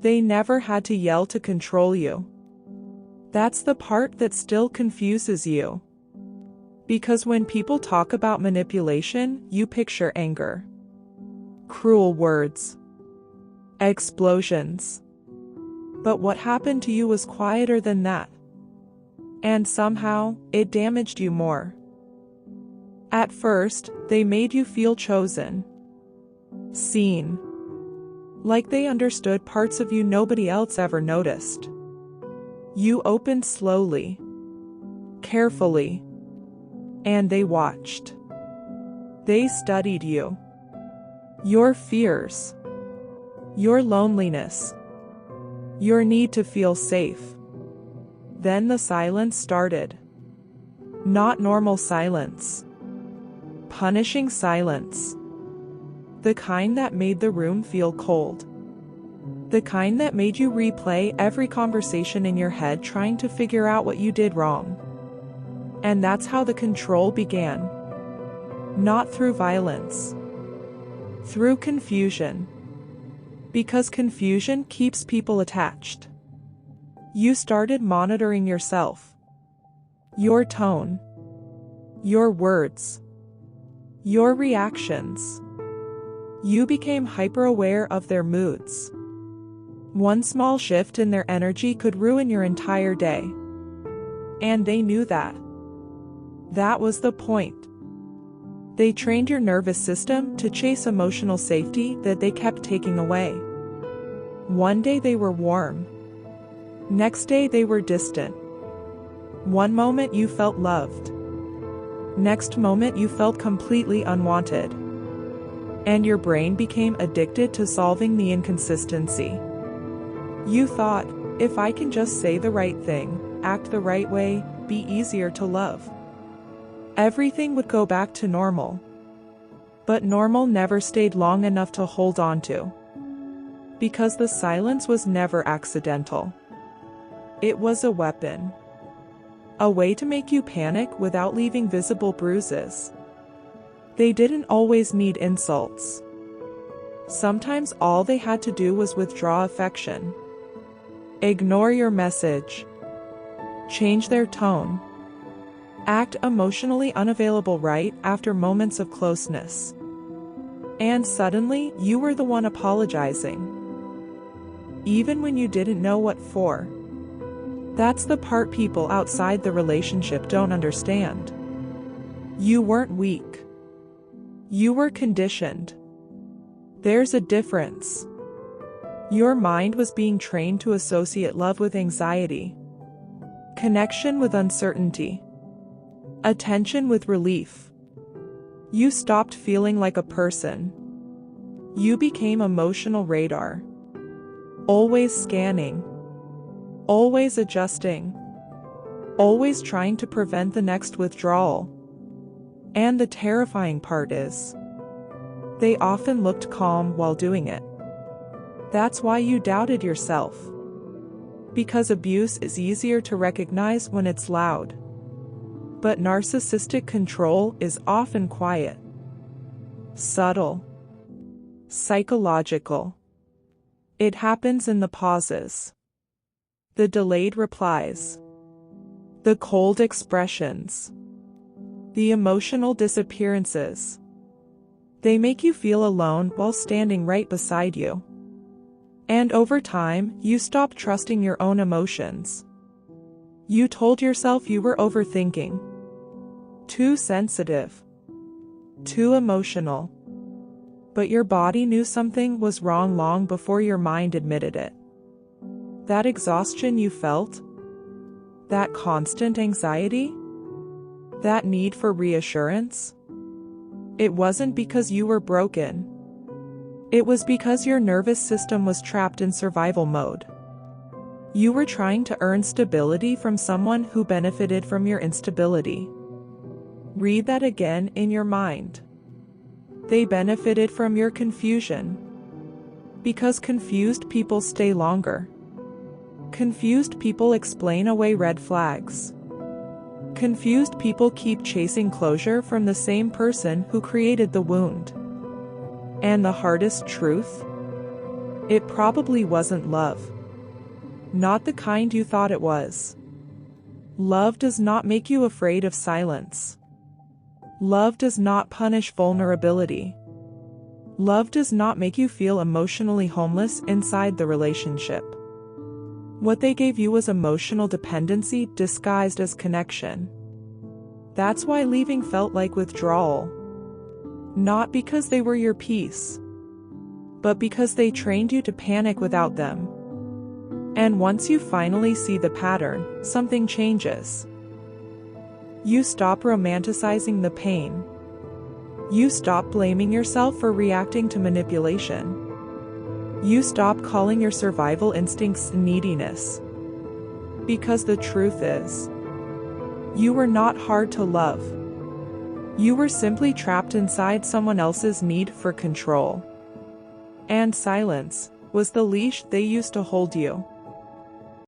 They never had to yell to control you. That's the part that still confuses you. Because when people talk about manipulation, you picture anger, cruel words, explosions. But what happened to you was quieter than that. And somehow, it damaged you more. At first, they made you feel chosen, seen, like they understood parts of you nobody else ever noticed. You opened slowly, carefully, and they watched. They studied you, your fears, your loneliness, your need to feel safe. Then the silence started. Not normal silence. Punishing silence. The kind that made the room feel cold. The kind that made you replay every conversation in your head trying to figure out what you did wrong. And that's how the control began. Not through violence. Through confusion. Because confusion keeps people attached. You started monitoring yourself. Your tone. Your words. Your reactions. You became hyper-aware of their moods. One small shift in their energy could ruin your entire day. And they knew that. That was the point. They trained your nervous system to chase emotional safety that they kept taking away. One day they were warm. Next day they were distant. One moment you felt loved. Next moment you felt completely unwanted. And your brain became addicted to solving the inconsistency. You thought, if I can just say the right thing, act the right way, be easier to love, everything would go back to normal. But normal never stayed long enough to hold on to. Because the silence was never accidental. It was a weapon. A way to make you panic without leaving visible bruises. They didn't always need insults. Sometimes all they had to do was withdraw affection. Ignore your message. Change their tone. Act emotionally unavailable right after moments of closeness. And suddenly, you were the one apologizing. Even when you didn't know what for. That's the part people outside the relationship don't understand. You weren't weak. You were conditioned. There's a difference. Your mind was being trained to associate love with anxiety, connection with uncertainty, attention with relief. You stopped feeling like a person. You became emotional radar. Always scanning. Always adjusting. Always trying to prevent the next withdrawal. And the terrifying part is, they often looked calm while doing it. That's why you doubted yourself. Because abuse is easier to recognize when it's loud. But narcissistic control is often quiet, subtle, psychological. It happens in the pauses, the delayed replies, the cold expressions, the emotional disappearances. They make you feel alone while standing right beside you. And over time, you stop trusting your own emotions. You told yourself you were overthinking. Too sensitive. Too emotional. But your body knew something was wrong long before your mind admitted it. That exhaustion you felt, that constant anxiety, that need for reassurance, it wasn't because you were broken. It was because your nervous system was trapped in survival mode. You were trying to earn stability from someone who benefited from your instability. Read that again in your mind. They benefited from your confusion. Because confused people stay longer. Confused people explain away red flags. Confused people keep chasing closure from the same person who created the wound. And the hardest truth? It probably wasn't love. Not the kind you thought it was. Love does not make you afraid of silence. Love does not punish vulnerability. Love does not make you feel emotionally homeless inside the relationship. What they gave you was emotional dependency disguised as connection. That's why leaving felt like withdrawal. Not because they were your peace, but because they trained you to panic without them. And once you finally see the pattern, something changes. You stop romanticizing the pain. You stop blaming yourself for reacting to manipulation. You stop calling your survival instincts neediness. Because the truth is, you were not hard to love. You were simply trapped inside someone else's need for control. And silence was the leash they used to hold you.